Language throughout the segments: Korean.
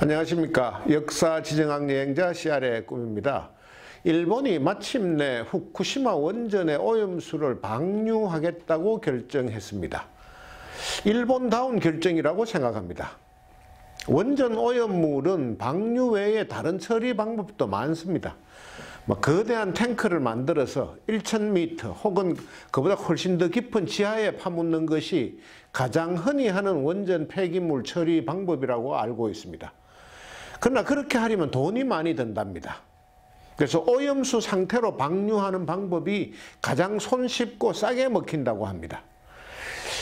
안녕하십니까. 역사 지정학 여행자 CR의 꿈입니다. 일본이 마침내 후쿠시마 원전의 오염수를 방류하겠다고 결정했습니다. 일본다운 결정이라고 생각합니다. 원전 오염물은 방류 외에 다른 처리 방법도 많습니다. 거대한 탱크를 만들어서 1000m 혹은 그보다 훨씬 더 깊은 지하에 파묻는 것이 가장 흔히 하는 원전 폐기물 처리 방법이라고 알고 있습니다. 그러나 그렇게 하려면 돈이 많이 든답니다. 그래서 오염수 상태로 방류하는 방법이 가장 손쉽고 싸게 먹힌다고 합니다.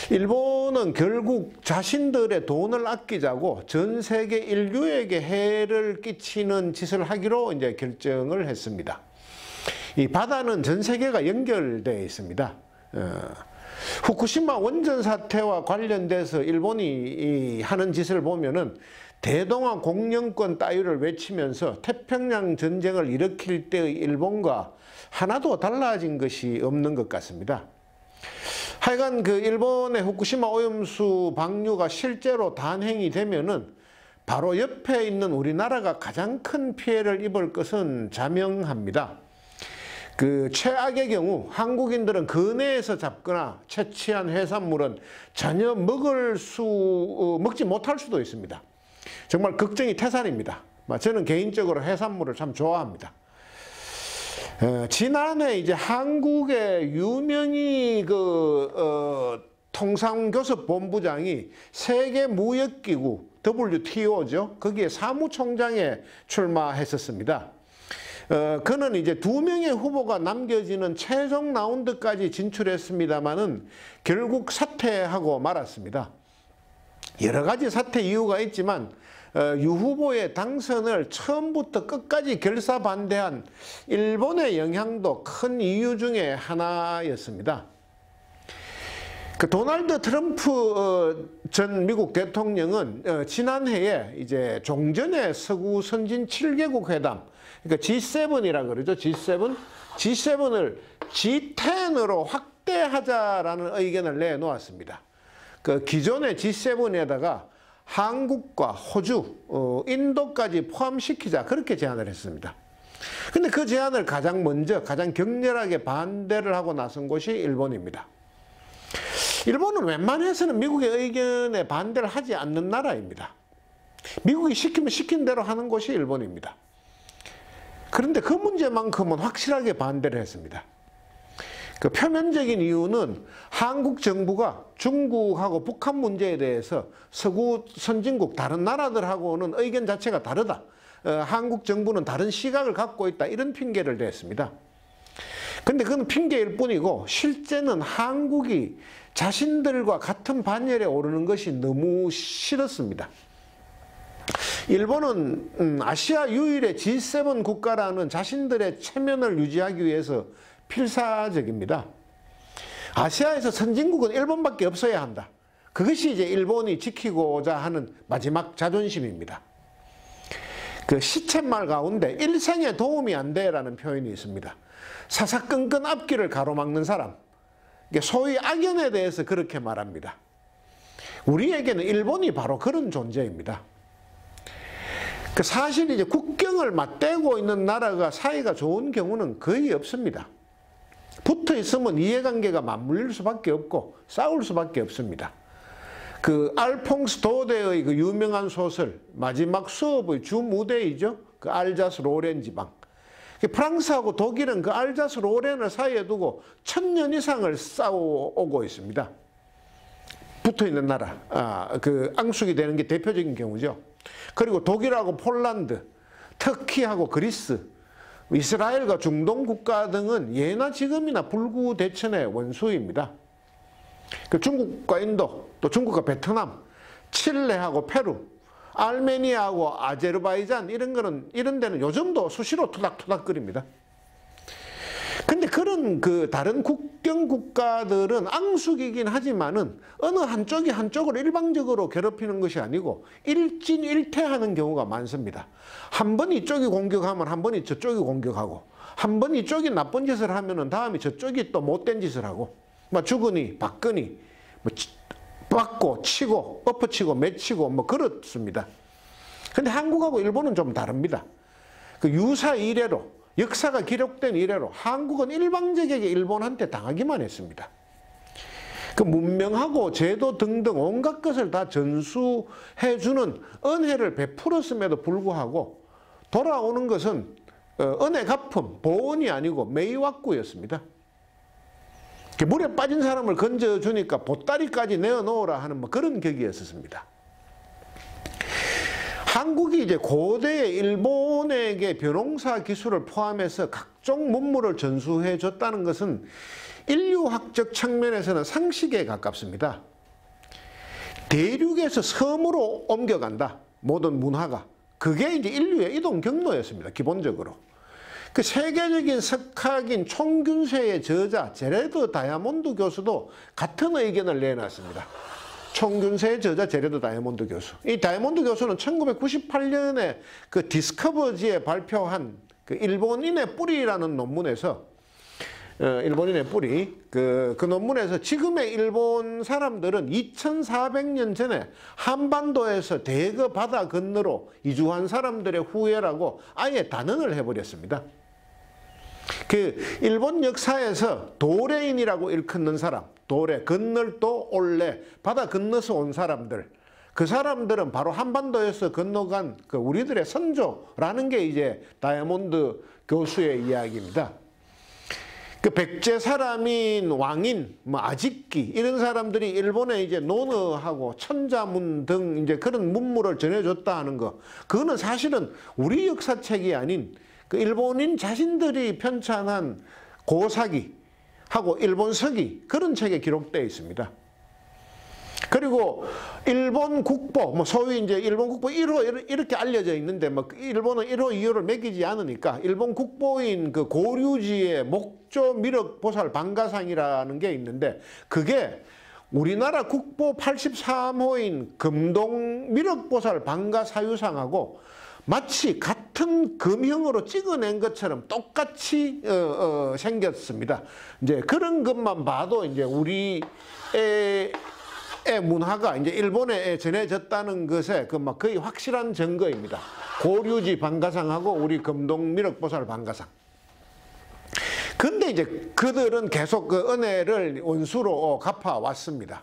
일본은 결국 자신들의 돈을 아끼자고 전 세계 인류에게 해를 끼치는 짓을 하기로 이제 결정을 했습니다. 이 바다는 전 세계가 연결되어 있습니다. 후쿠시마 원전 사태와 관련돼서 일본이 하는 짓을 보면은 대동아 공영권 따위를 외치면서 태평양 전쟁을 일으킬 때의 일본과 하나도 달라진 것이 없는 것 같습니다. 하여간 일본의 후쿠시마 오염수 방류가 실제로 단행이 되면은 바로 옆에 있는 우리나라가 가장 큰 피해를 입을 것은 자명합니다. 최악의 경우 한국인들은 근해에서 잡거나 채취한 해산물은 전혀 먹지 못할 수도 있습니다. 정말 걱정이 태산입니다. 저는 개인적으로 해산물을 참 좋아합니다. 지난해 이제 한국의 유명희 통상교섭본부장이 세계무역기구 WTO죠. 거기에 사무총장에 출마했었습니다. 그는 이제 2명의 후보가 남겨지는 최종 라운드까지 진출했습니다만은 결국 사퇴하고 말았습니다. 여러 가지 사퇴 이유가 있지만 유 후보의 당선을 처음부터 끝까지 결사반대한 일본의 영향도 큰 이유 중에 하나였습니다. 도널드 트럼프 전 미국 대통령은 지난해에 이제 종전의 서구 선진 7개국 회담, 그러니까 G7이라 그러죠. G7을 G10으로 확대하자라는 의견을 내놓았습니다. 기존의 G7에다가 한국과 호주, 인도까지 포함시키자 그렇게 제안을 했습니다. 근데 그 제안을 가장 격렬하게 반대를 하고 나선 곳이 일본입니다. 일본은 웬만해서는 미국의 의견에 반대를 하지 않는 나라입니다. 미국이 시키면 시킨 대로 하는 곳이 일본입니다. 그런데 그 문제만큼은 확실하게 반대를 했습니다. 표면적인 이유는 한국 정부가 중국하고 북한 문제에 대해서 서구 선진국 다른 나라들하고는 의견 자체가 다르다. 한국 정부는 다른 시각을 갖고 있다. 이런 핑계를 댔습니다. 근데 그건 핑계일 뿐이고 실제는 한국이 자신들과 같은 반열에 오르는 것이 너무 싫었습니다. 일본은 아시아 유일의 G7 국가라는 자신들의 체면을 유지하기 위해서 필사적입니다. 아시아에서 선진국은 일본밖에 없어야 한다. 그것이 이제 일본이 지키고자 하는 마지막 자존심입니다. 시쳇말 가운데 일생에 도움이 안 돼라는 표현이 있습니다. 사사건건 앞길을 가로막는 사람, 소위 악연에 대해서 그렇게 말합니다. 우리에게는 일본이 바로 그런 존재입니다. 사실 이제 국경을 맞대고 있는 나라가 사이가 좋은 경우는 거의 없습니다. 붙어 있으면 이해관계가 맞물릴 수밖에 없고 싸울 수밖에 없습니다. 알퐁스 도데의 유명한 소설 마지막 수업의 주무대이죠. 알자스 로렌 지방. 프랑스하고 독일은 알자스 로렌을 사이에 두고 1000년 이상을 싸워오고 있습니다. 붙어 있는 나라, 앙숙이 되는 게 대표적인 경우죠. 그리고 독일하고 폴란드, 터키하고 그리스, 이스라엘과 중동 국가 등은 예나 지금이나 불구대천의 원수입니다. 중국과 인도, 또 중국과 베트남, 칠레하고 페루, 아르메니아하고 아제르바이잔 이런 데는 요즘도 수시로 투닥투닥거립니다. 근데 그런 다른 국경 국가들은 앙숙이긴 하지만은 어느 한쪽이 한쪽을 일방적으로 괴롭히는 것이 아니고 일진일퇴하는 경우가 많습니다. 한 번 이쪽이 공격하면 한 번이 저쪽이 공격하고, 한 번 이쪽이 나쁜 짓을 하면은 다음에 저쪽이 또 못된 짓을 하고, 주거니 받거니 맞고 치고 엎어치고 맺히고 그렇습니다. 근데 한국하고 일본은 좀 다릅니다. 그 유사 이래로, 역사가 기록된 이래로 한국은 일방적이게 일본한테 당하기만 했습니다. 그 문명하고 제도 등등 온갖 것을 다 전수해주는 은혜를 베풀었음에도 불구하고 돌아오는 것은 은혜 갚음, 보은이 아니고 매이왁구였습니다. 물에 빠진 사람을 건져주니까 보따리까지 내어놓으라 하는 뭐 그런 격이었습니다. 한국이 이제 고대의 일본에게 벼농사 기술을 포함해서 각종 문물을 전수해 줬다는 것은 인류학적 측면에서는 상식에 가깝습니다. 대륙에서 섬으로 옮겨간다. 모든 문화가. 그게 이제 인류의 이동 경로였습니다. 기본적으로. 그 세계적인 석학인 총균세의 저자 제레드 다이아몬드 교수도 같은 의견을 내놨습니다. 총균세의 저자 제레드 다이아몬드 교수. 이 다이아몬드 교수는 1998년에 그 디스커버지에 발표한 그 일본인의 뿌리라는 논문에서 일본인의 뿌리 그 논문에서 지금의 일본 사람들은 2400년 전에 한반도에서 대거 바다 건너로 이주한 사람들의 후예라고 아예 단언을 해버렸습니다. 그 일본 역사에서 도레인이라고 일컫는 사람, 도레, 건널도 올레, 바다 건너서 온 사람들, 그 사람들은 바로 한반도에서 건너간 그 우리들의 선조라는 게 이제 다이아몬드 교수의 이야기입니다. 그 백제 사람인 왕인, 뭐 아직기 이런 사람들이 일본에 이제 논어하고 천자문 등 이제 그런 문물을 전해줬다 하는 거, 그거는 사실은 우리 역사책이 아닌 그 일본인 자신들이 편찬한 고사기하고 일본서기 그런 책에 기록되어 있습니다. 그리고 일본 국보, 뭐 소위 이제 일본 국보 1호 이렇게 알려져 있는데 뭐 일본은 1호, 2호를 매기지 않으니까 일본 국보인 그 고류지의 목조 미륵 보살 방가상이라는 게 있는데 그게 우리나라 국보 83호인 금동 미륵 보살 방가사유상하고 마치 같은 금형으로 찍어낸 것처럼 똑같이 생겼습니다. 이제 그런 것만 봐도 이제 우리의 문화가 이제 일본에 전해졌다는 것에 그 막 거의 확실한 증거입니다. 고류지 방가상하고 우리 금동 미륵보살 방가상. 근데 이제 그들은 계속 그 은혜를 원수로 갚아왔습니다.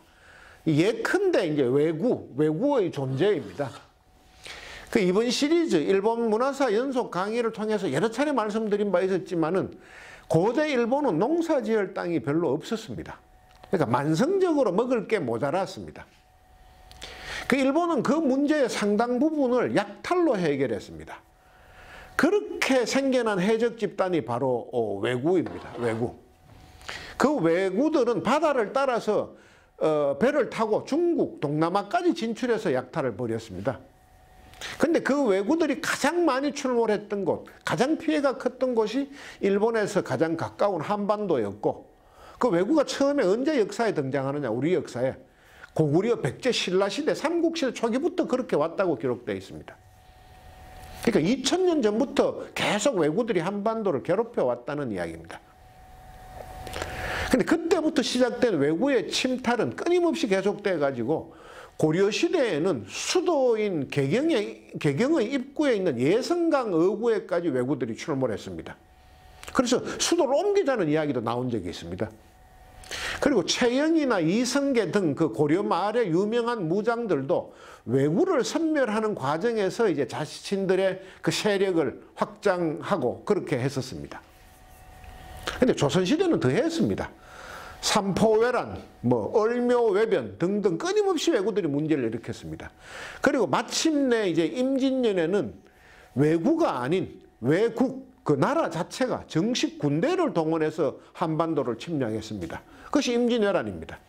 예컨대 이제 외구의 존재입니다. 그 이번 시리즈 일본 문화사 연속 강의를 통해서 여러 차례 말씀드린 바 있었지만은 고대 일본은 농사 지을 땅이 별로 없었습니다. 그러니까 만성적으로 먹을 게 모자랐습니다. 그 일본은 그 문제의 상당 부분을 약탈로 해결했습니다. 그렇게 생겨난 해적 집단이 바로 왜구입니다. 왜구. 그 왜구들은 바다를 따라서 배를 타고 중국, 동남아까지 진출해서 약탈을 벌였습니다. 근데 그 왜구들이 가장 많이 출몰했던 곳, 가장 피해가 컸던 곳이 일본에서 가장 가까운 한반도였고, 그 왜구가 처음에 언제 역사에 등장하느냐, 우리 역사에 고구려, 백제, 신라시대, 삼국시대 초기부터 그렇게 왔다고 기록되어 있습니다. 그러니까 2000년 전부터 계속 왜구들이 한반도를 괴롭혀 왔다는 이야기입니다. 근데 그때부터 시작된 왜구의 침탈은 끊임없이 계속돼 가지고 고려시대에는 수도인 개경의 입구에 있는 예성강 어구에까지 왜구들이 출몰했습니다. 그래서 수도를 옮기자는 이야기도 나온 적이 있습니다. 그리고 최영이나 이성계 등 그 고려 마을의 유명한 무장들도 왜구를 섬멸하는 과정에서 이제 자신들의 그 세력을 확장하고 그렇게 했었습니다. 근데 조선시대는 더 했습니다. 삼포외란, 얼묘외변 등등 끊임없이 왜구들이 문제를 일으켰습니다. 그리고 마침내 이제 임진년에는 왜구가 아닌 왜국, 그 나라 자체가 정식 군대를 동원해서 한반도를 침략했습니다. 그것이 임진왜란입니다.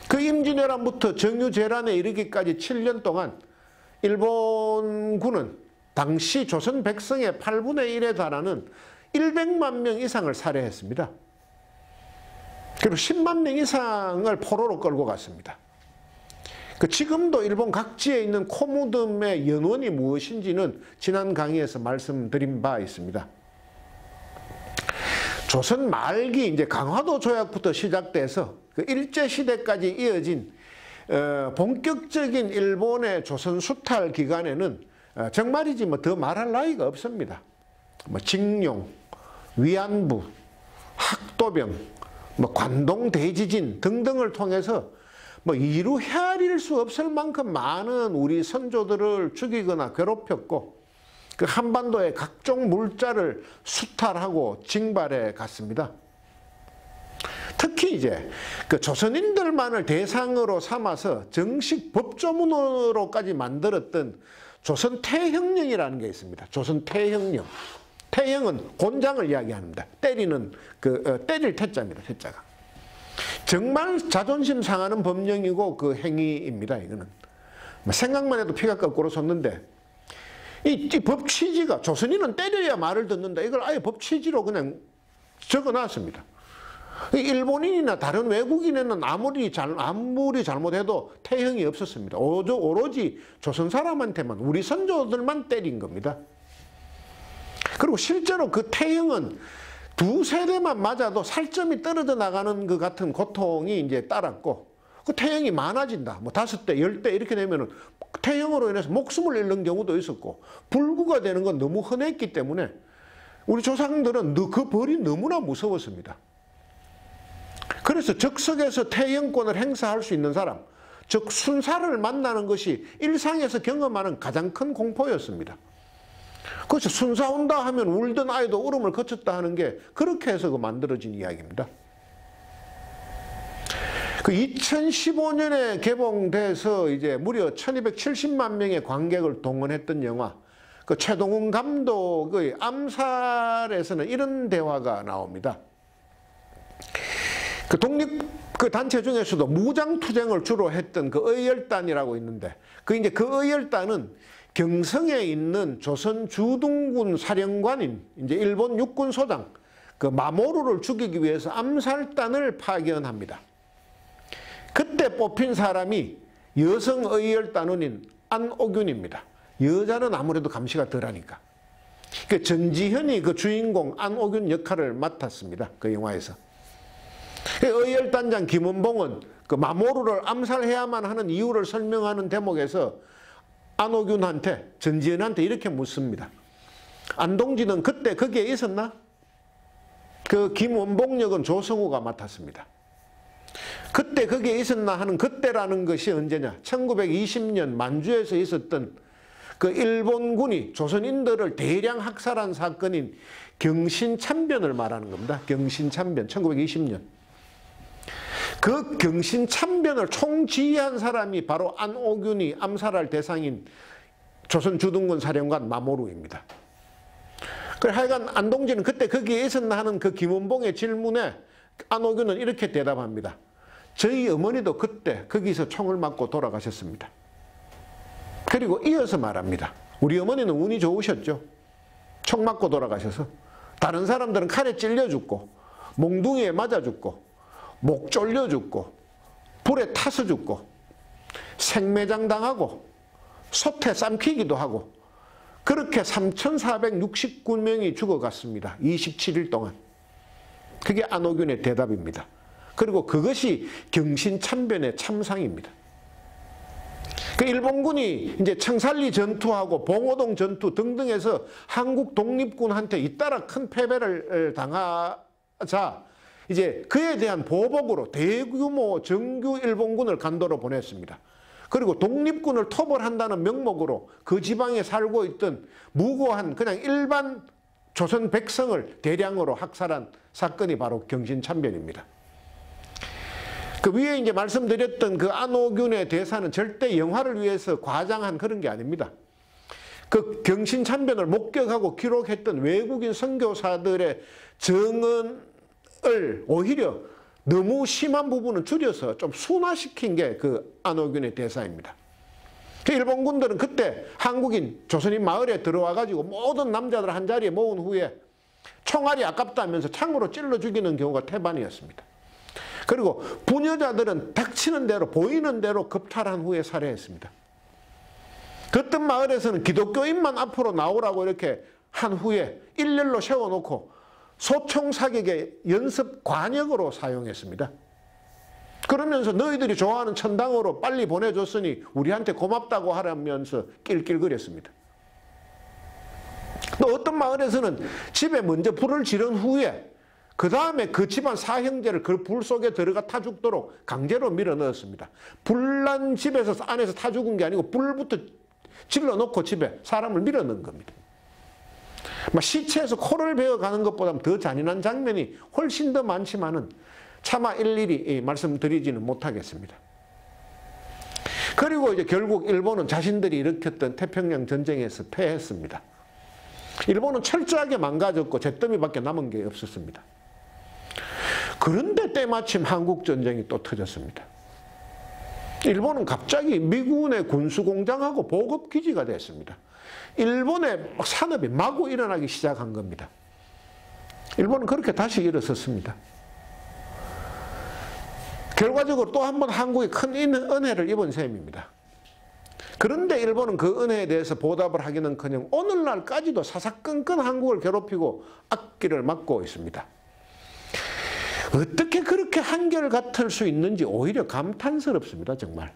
그 임진왜란부터 정유재란에 이르기까지 7년 동안 일본군은 당시 조선 백성의 8분의 1에 달하는 100만 명 이상을 살해했습니다. 그리고 10만 명 이상을 포로로 끌고 갔습니다. 지금도 일본 각지에 있는 코무덤의 연원이 무엇인지는 지난 강의에서 말씀드린 바 있습니다. 조선 말기 이제 강화도 조약부터 시작돼서 그 일제시대까지 이어진 본격적인 일본의 조선 수탈 기간에는 정말이지 뭐 더 말할 나위가 없습니다. 뭐 징용, 위안부, 학도병, 뭐 관동 대지진 등등을 통해서 뭐 이루 헤아릴 수 없을 만큼 많은 우리 선조들을 죽이거나 괴롭혔고 그 한반도의 각종 물자를 수탈하고 징발해 갔습니다. 특히 이제 그 조선인들만을 대상으로 삼아서 정식 법조문으로까지 만들었던 조선 태형령이라는 게 있습니다. 조선 태형령. 태형은 곤장을 이야기합니다. 때리는 때릴 태자입니다. 태자가. 정말 자존심 상하는 법령이고 그 행위입니다. 이거는 생각만 해도 피가 거꾸로 솟는데 이 법 취지가 조선인은 때려야 말을 듣는다. 이걸 아예 법 취지로 그냥 적어놨습니다. 일본인이나 다른 외국인에는 아무리 잘못해도 태형이 없었습니다. 오로지 조선 사람한테만 우리 선조들만 때린 겁니다. 그리고 실제로 그 태형은 두세 대만 맞아도 살점이 떨어져 나가는 것 같은 고통이 이제 따랐고 그 태형이 많아진다. 뭐 5대, 10대 이렇게 되면은 태형으로 인해서 목숨을 잃는 경우도 있었고 불구가 되는 건 너무 흔했기 때문에 우리 조상들은 그 벌이 너무나 무서웠습니다. 그래서 적석에서 태형권을 행사할 수 있는 사람, 즉 순사를 만나는 것이 일상에서 경험하는 가장 큰 공포였습니다. 그래서 순사 온다 하면 울던 아이도 울음을 거쳤다 하는 게 그렇게 해서 만들어진 이야기입니다. 그 2015년에 개봉돼서 이제 무려 1270만 명의 관객을 동원했던 영화 그 최동훈 감독의 암살에서는 이런 대화가 나옵니다. 그 독립 그 단체 중에서도 무장투쟁을 주로 했던 그 의열단이라고 있는데 그 의열단은 경성에 있는 조선 주둔군 사령관인 이제 일본 육군 소장 그 마모루를 죽이기 위해서 암살단을 파견합니다. 그때 뽑힌 사람이 여성 의열단원인 안옥윤입니다. 여자는 아무래도 감시가 덜하니까. 그 전지현이 그 주인공 안옥윤 역할을 맡았습니다. 그 영화에서. 의열단장 김원봉은 그 마모루를 암살해야만 하는 이유를 설명하는 대목에서 안옥윤한테 전지현한테 이렇게 묻습니다. 안동진은 그때 거기에 있었나? 그 김원봉 역은 조성우가 맡았습니다. 그때 거기에 있었나 하는 그때라는 것이 언제냐? 1920년 만주에서 있었던 그 일본군이 조선인들을 대량 학살한 사건인 경신참변을 말하는 겁니다. 경신참변 1920년. 그 경신참변을 총지휘한 사람이 바로 안옥윤이 암살할 대상인 조선 주둔군 사령관 마모루입니다. 그래 하여간 안동진은 그때 거기에 있었나 하는 그 김원봉의 질문에 안옥윤은 이렇게 대답합니다. 저희 어머니도 그때 거기서 총을 맞고 돌아가셨습니다. 그리고 이어서 말합니다. 우리 어머니는 운이 좋으셨죠. 총 맞고 돌아가셔서. 다른 사람들은 칼에 찔려 죽고 몽둥이에 맞아 죽고 목 졸려 죽고 불에 타서 죽고 생매장 당하고 솥에 삶기기도 하고 그렇게 3,469명이 죽어갔습니다. 27일 동안. 그게 안옥윤의 대답입니다. 그리고 그것이 경신참변의 참상입니다. 그 일본군이 이제 청산리 전투하고 봉오동 전투 등등에서 한국 독립군한테 잇따라 큰 패배를 당하자 이제 그에 대한 보복으로 대규모 정규 일본군을 간도로 보냈습니다. 그리고 독립군을 토벌한다는 명목으로 그 지방에 살고 있던 무고한 그냥 일반 조선 백성을 대량으로 학살한 사건이 바로 경신참변입니다. 그 위에 이제 말씀드렸던 그 안옥윤의 대사는 절대 영화를 위해서 과장한 그런 게 아닙니다. 그 경신참변을 목격하고 기록했던 외국인 선교사들의 증언을 오히려 너무 심한 부분은 줄여서 좀 순화시킨 게 그 안옥윤의 대사입니다. 그 일본군들은 그때 한국인 조선인 마을에 들어와 가지고 모든 남자들 한 자리에 모은 후에 총알이 아깝다면서 창으로 찔러 죽이는 경우가 태반이었습니다. 그리고 부녀자들은 닥치는 대로 보이는 대로 급탈한 후에 살해했습니다. 그때 마을에서는 기독교인만 앞으로 나오라고 이렇게 한 후에 일렬로 세워놓고 소총 사격의 연습 관역으로 사용했습니다. 그러면서 너희들이 좋아하는 천당으로 빨리 보내줬으니 우리한테 고맙다고 하라면서 낄낄거렸습니다. 또 어떤 마을에서는 집에 먼저 불을 지른 후에 그 다음에 그 집안 사형제를 그 불 속에 들어가 타 죽도록 강제로 밀어 넣었습니다. 불난 집에서 안에서 타 죽은 게 아니고 불부터 질러 놓고 집에 사람을 밀어 넣은 겁니다. 시체에서 코를 베어가는 것보다 더 잔인한 장면이 훨씬 더 많지만은 차마 일일이 말씀드리지는 못하겠습니다. 그리고 이제 결국 일본은 자신들이 일으켰던 태평양 전쟁에서 패했습니다. 일본은 철저하게 망가졌고 잿더미밖에 남은 게 없었습니다. 그런데 때마침 한국전쟁이 또 터졌습니다. 일본은 갑자기 미군의 군수공장하고 보급기지가 됐습니다. 일본의 산업이 마구 일어나기 시작한 겁니다. 일본은 그렇게 다시 일어섰습니다. 결과적으로 또 한 번 한국이 큰 은혜를 입은 셈입니다. 그런데 일본은 그 은혜에 대해서 보답을 하기는커녕 오늘날까지도 사사건건 한국을 괴롭히고 앞길을 막고 있습니다. 어떻게 그렇게 한결같을 수 있는지 오히려 감탄스럽습니다. 정말.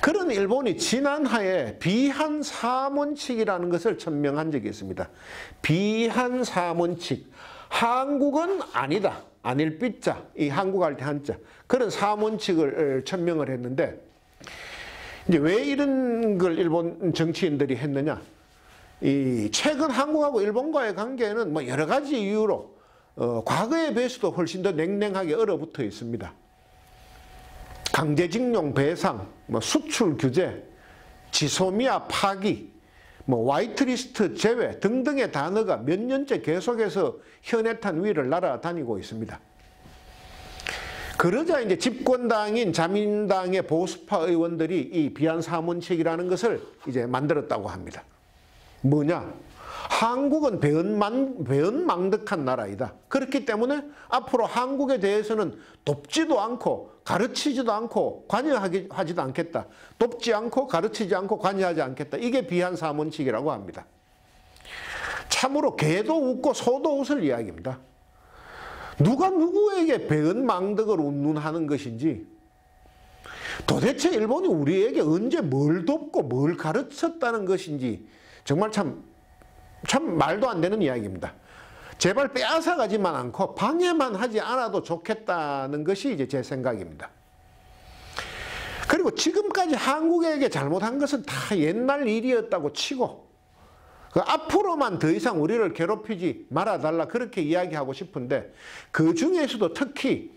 그런 일본이 지난해에 비한사문칙이라는 것을 천명한 적이 있습니다. 비한사문칙. 한국은 아니다. 아닐 삐자. 이 한국할 때 한자. 그런 사문칙을 천명을 했는데 이제 왜 이런 걸 일본 정치인들이 했느냐? 최근 한국하고 일본과의 관계는 여러 가지 이유로 과거에 비해서도 훨씬 더 냉랭하게 얼어붙어 있습니다. 강제징용 배상, 수출 규제, 지소미아 파기, 화이트리스트 제외 등등의 단어가 몇 년째 계속해서 현해탄 위를 날아다니고 있습니다. 그러자 이제 집권당인 자민당의 보수파 의원들이 이 비한사문칙이라는 것을 이제 만들었다고 합니다. 뭐냐? 한국은 배은망덕한 나라이다. 그렇기 때문에 앞으로 한국에 대해서는 돕지도 않고 가르치지도 않고 관여하지도 않겠다. 돕지 않고 가르치지 않고 관여하지 않겠다. 이게 비한사문칙이라고 합니다. 참으로 개도 웃고 소도 웃을 이야기입니다. 누가 누구에게 배은망덕을 운운하는 것인지 도대체 일본이 우리에게 언제 뭘 돕고 뭘 가르쳤다는 것인지 정말 참 말도 안 되는 이야기입니다. 제발 빼앗아가지만 않고 방해만 하지 않아도 좋겠다는 것이 이제 제 생각입니다. 그리고 지금까지 한국에게 잘못한 것은 다 옛날 일이었다고 치고 앞으로만 더 이상 우리를 괴롭히지 말아달라 그렇게 이야기하고 싶은데 그 중에서도 특히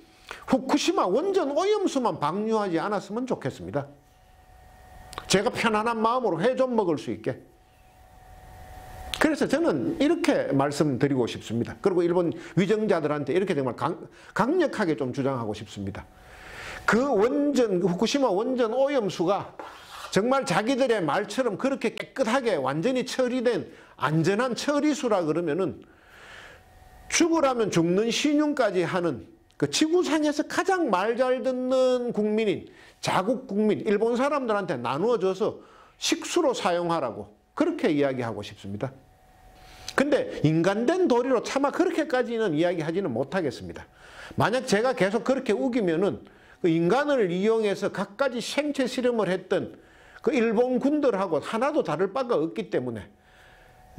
후쿠시마 원전 오염수만 방류하지 않았으면 좋겠습니다. 제가 편안한 마음으로 회 좀 먹을 수 있게. 그래서 저는 이렇게 말씀드리고 싶습니다. 그리고 일본 위정자들한테 이렇게 정말 강력하게 좀 주장하고 싶습니다. 그 후쿠시마 원전 오염수가 정말 자기들의 말처럼 그렇게 깨끗하게 완전히 처리된 안전한 처리수라 그러면은 죽으라면 죽는 신용까지 하는 그 지구상에서 가장 말 잘 듣는 국민인 자국 국민, 일본 사람들한테 나누어줘서 식수로 사용하라고 그렇게 이야기하고 싶습니다. 근데 인간된 도리로 차마 그렇게까지는 이야기하지는 못하겠습니다. 만약 제가 계속 그렇게 우기면은 그 인간을 이용해서 갖가지 생체 실험을 했던 그 일본 군들하고 하나도 다를 바가 없기 때문에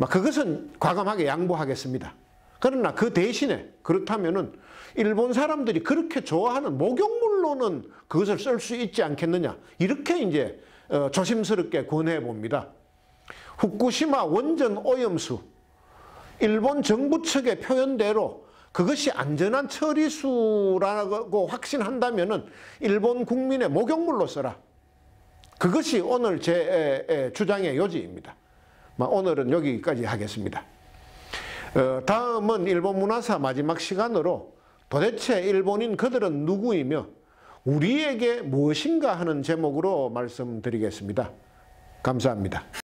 그것은 과감하게 양보하겠습니다. 그러나 그 대신에 그렇다면은 일본 사람들이 그렇게 좋아하는 목욕물로는 그것을 쓸 수 있지 않겠느냐 이렇게 이제 조심스럽게 권해 봅니다. 후쿠시마 원전 오염수 일본 정부 측의 표현대로 그것이 안전한 처리수라고 확신한다면은 일본 국민의 목욕물로 써라. 그것이 오늘 제 주장의 요지입니다. 오늘은 여기까지 하겠습니다. 다음은 일본 문화사 마지막 시간으로 도대체 일본인 그들은 누구이며 우리에게 무엇인가 하는 제목으로 말씀드리겠습니다. 감사합니다.